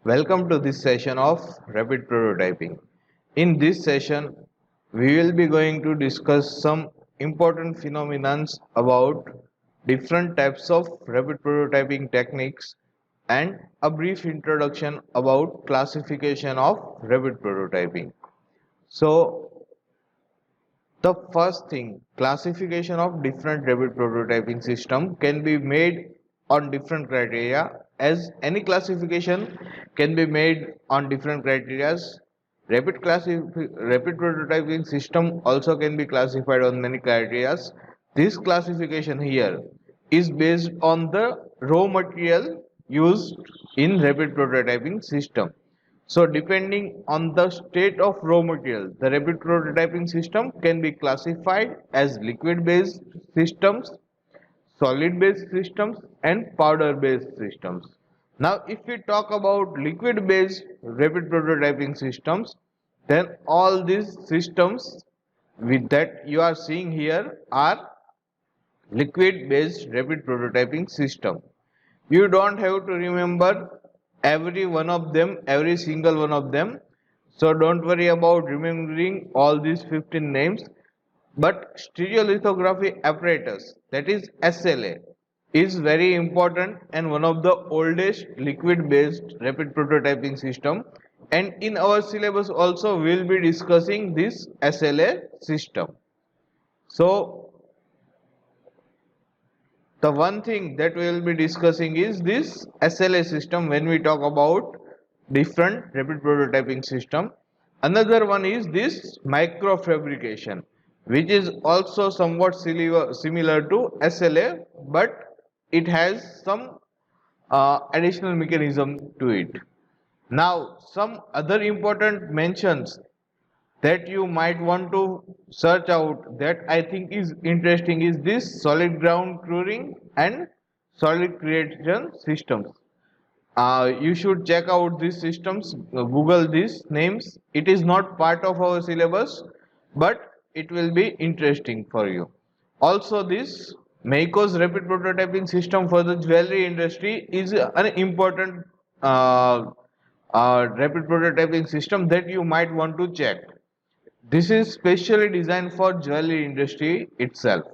Welcome to this session of rapid prototyping. In this session, we will be going to discuss some important phenomena about different types of rapid prototyping techniques and a brief introduction about classification of rapid prototyping. So, the first thing, classification of different rapid prototyping system can be made on different criteria, as any classification can be made on different criteria. Rapid prototyping system also can be classified on many criteria. This classification here is based on the raw material used in rapid prototyping system. So depending on the state of raw material, the rapid prototyping system can be classified as liquid based systems, solid based systems and powder based systems. Now if we talk about liquid based rapid prototyping systems, then all these systems with that you are seeing here are liquid based rapid prototyping system. You don't have to remember every one of them, every single one of them. So don't worry about remembering all these 15 names. But stereolithography apparatus, that is SLA, is very important and one of the oldest liquid based rapid prototyping system. And in our syllabus also we will be discussing this SLA system. So the one thing that we will be discussing is this SLA system when we talk about different rapid prototyping system. Another one is this microfabrication, which is also somewhat similar to SLA, but it has some additional mechanism to it. Now, some other important mentions that you might want to search out that I think is interesting is this solid ground crewing and solid creation systems. You should check out these systems, Google these names. It is not part of our syllabus, but it will be interesting for you. Also, this Meiko's rapid prototyping system for the jewelry industry is an important rapid prototyping system that you might want to check. This is specially designed for jewelry industry itself.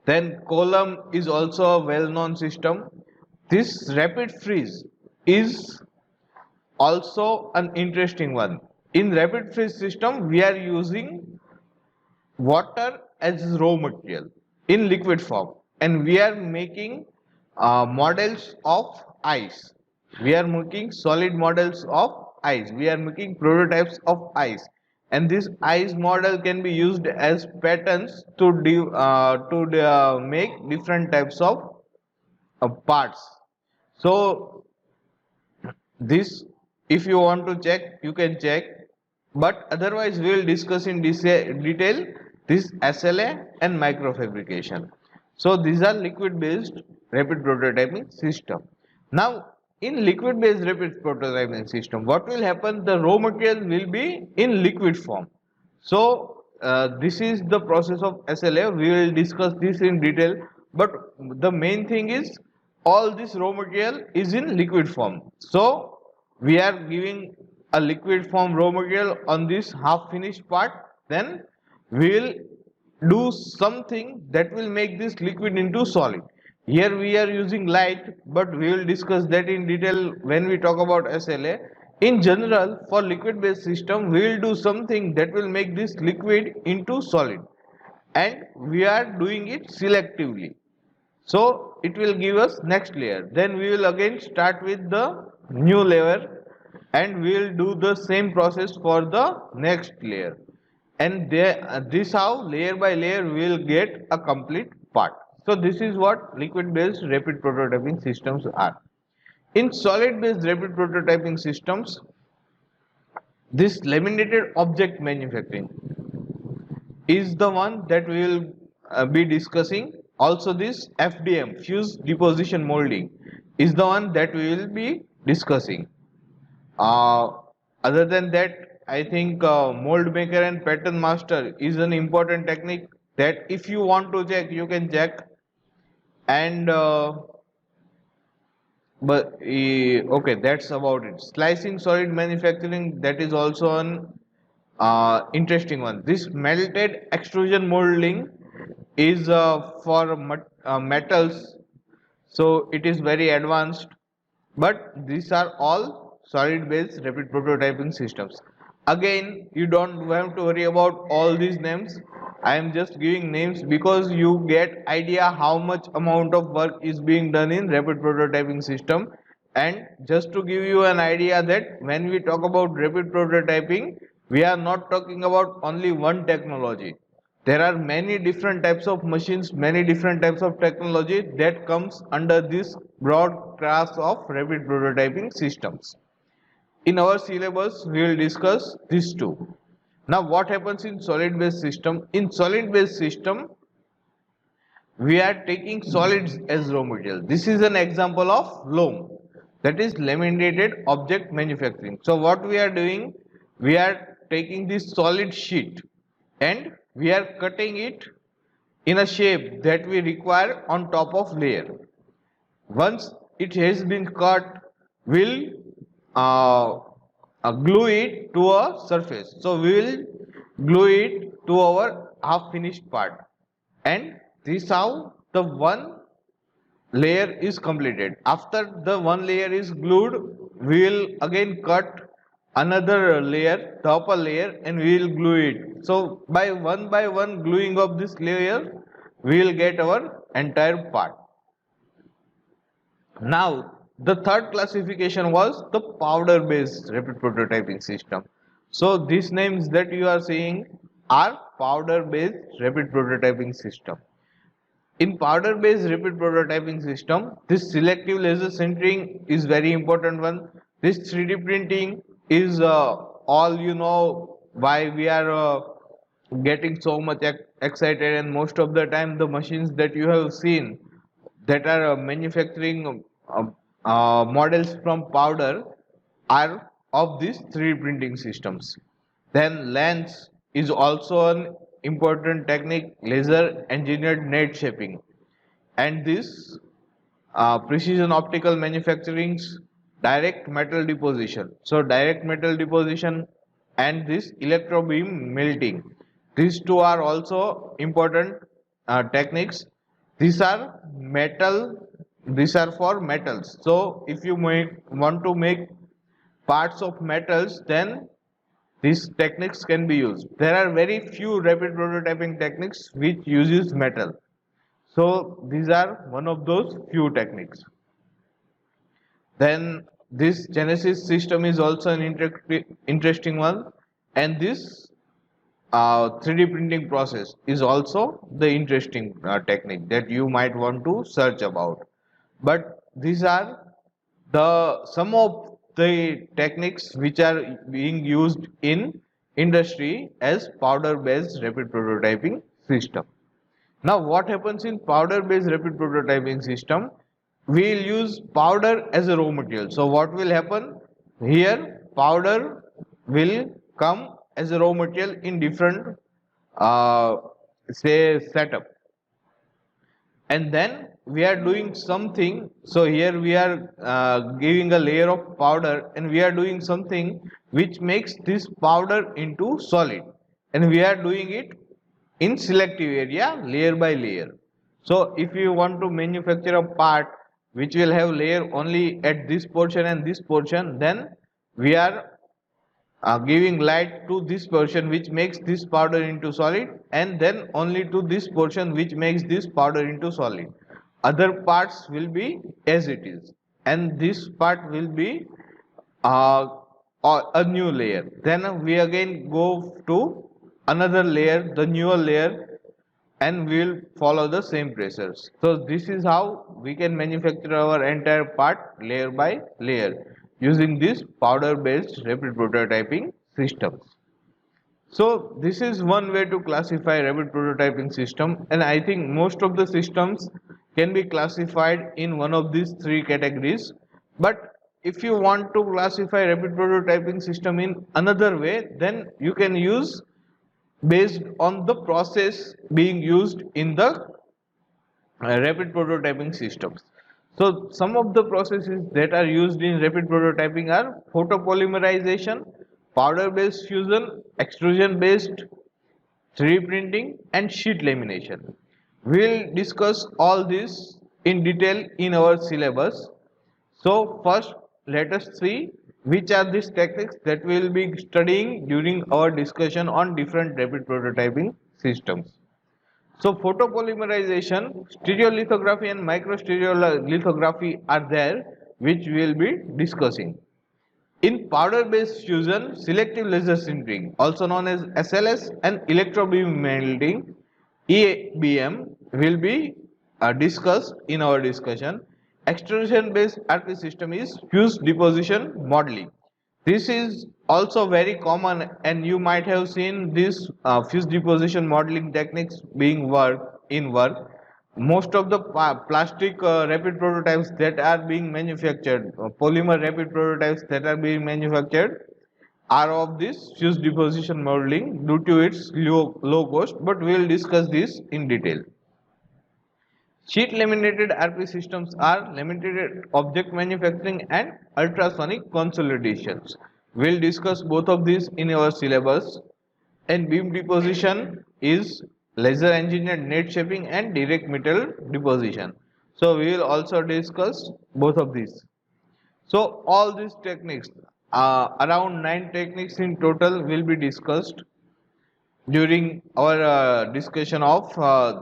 Then Column is also a well-known system. This rapid freeze is also an interesting one. In rapid freeze system, we are using water as raw material in liquid form, and we are making models of ice. We are making solid models of ice. We are making prototypes of ice, and this ice model can be used as patterns to make different types of parts. So this, if you want to check, you can check, but otherwise we will discuss in detail this SLA and microfabrication. So these are liquid based rapid prototyping system. Now in liquid based rapid prototyping system, what will happen, the raw material will be in liquid form. So this is the process of SLA. We will discuss this in detail, but the main thing is all this raw material is in liquid form. So we are giving a liquid form raw material on this half finished part, then we will do something that will make this liquid into solid. Here we are using light, but we will discuss that in detail when we talk about SLA. In general, for liquid based system, we will do something that will make this liquid into solid, and we are doing it selectively. So it will give us next layer. Then we will again start with the new layer, and we will do the same process for the next layer. And this how layer by layer we will get a complete part. So this is what liquid based rapid prototyping systems are. In solid based rapid prototyping systems, this laminated object manufacturing is the one that we will be discussing. Also this FDM, fused deposition molding, is the one that we will be discussing. uh, Other than that, I think mold maker and pattern master is an important technique that if you want to check, you can check. And but okay, that's about it. Slicing solid manufacturing, that is also an interesting one. This melted extrusion molding is for metals, so it is very advanced. But these are all solid based rapid prototyping systems. Again, you don't have to worry about all these names. I am just giving names because you get idea how much amount of work is being done in rapid prototyping system. And just to give you an idea that when we talk about rapid prototyping, we are not talking about only one technology. There are many different types of machines, many different types of technology that comes under this broad class of rapid prototyping systems. In our syllabus, we will discuss these two. Now, what happens in solid-based system? In solid-based system, we are taking solids as raw material. This is an example of LOM, that is laminated object manufacturing. So what we are doing, we are taking this solid sheet and we are cutting it in a shape that we require on top of layer. Once it has been cut, we'll uh, glue it to a surface. So we will glue it to our half finished part, and this how the one layer is completed. After the one layer is glued, we will again cut another layer, the upper layer, and we will glue it. So by one gluing of this layer, we will get our entire part. Now, the third classification was the powder based rapid prototyping system. So, these names that you are seeing are powder based rapid prototyping system. In powder based rapid prototyping system, this selective laser sintering is very important one. This 3D printing is all you know why we are getting so much excited, and most of the time the machines that you have seen that are manufacturing models from powder are of these 3D printing systems. Then lens is also an important technique, laser engineered net shaping, and this precision optical manufacturing's direct metal deposition. So direct metal deposition and this electrobeam melting, these two are also important techniques. These are metal, these are for metals. So if you want to make parts of metals, then these techniques can be used. There are very few rapid prototyping techniques which uses metal. So these are one of those few techniques. Then this Genesis system is also an interesting one, and this 3D printing process is also the interesting technique that you might want to search about. But these are the some of the techniques which are being used in industry as powder based rapid prototyping system. Now what happens in powder based rapid prototyping system? We will use powder as a raw material. So what will happen? Here powder will come as a raw material in different uh, say setup, and then we are doing something. So here we are giving a layer of powder, and we are doing something which makes this powder into solid, and we are doing it in selective area, layer by layer. So if you want to manufacture a part which will have layer only at this portion and this portion, then we are giving light to this portion which makes this powder into solid, and then only to this portion which makes this powder into solid. Other parts will be as it is, and this part will be uh, a new layer. Then we again go to another layer, the newer layer, and we will follow the same process. So this is how we can manufacture our entire part layer by layer using this powder based rapid prototyping systems. So this is one way to classify rapid prototyping system, and I think most of the systems can be classified in one of these three categories. But if you want to classify rapid prototyping system in another way, then you can use based on the process being used in the rapid prototyping systems. So some of the processes that are used in rapid prototyping are photopolymerization, powder-based fusion, extrusion-based 3D printing, and sheet lamination. We'll discuss all this in detail in our syllabus. So first, let us see which are these techniques that we will be studying during our discussion on different rapid prototyping systems. So photopolymerization, stereolithography and microstereolithography are there, which we will be discussing. In powder-based fusion, selective laser sintering, also known as SLS, and electrobeam melting, EBM, will be discussed in our discussion. Extrusion-based RP system is fused deposition modeling. This is also very common, and you might have seen this fused deposition modeling techniques being work. Most of the plastic rapid prototypes that are being manufactured, polymer rapid prototypes that are being manufactured, are of this fused deposition modeling due to its low cost, but we will discuss this in detail. Sheet laminated RP systems are laminated object manufacturing and ultrasonic consolidations. We'll discuss both of these in our syllabus. And beam deposition is laser engineered net shaping and direct metal deposition. So we will also discuss both of these. So all these techniques, around 9 techniques in total, will be discussed during our discussion of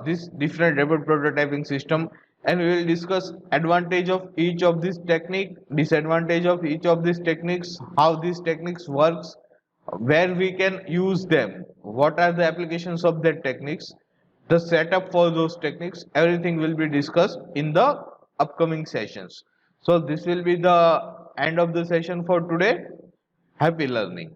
this different rapid prototyping system, and we will discuss advantage of each of this technique, disadvantage of each of these techniques, how these techniques works, where we can use them, what are the applications of that techniques, the setup for those techniques, everything will be discussed in the upcoming sessions. So this will be the end of the session for today. Happy learning.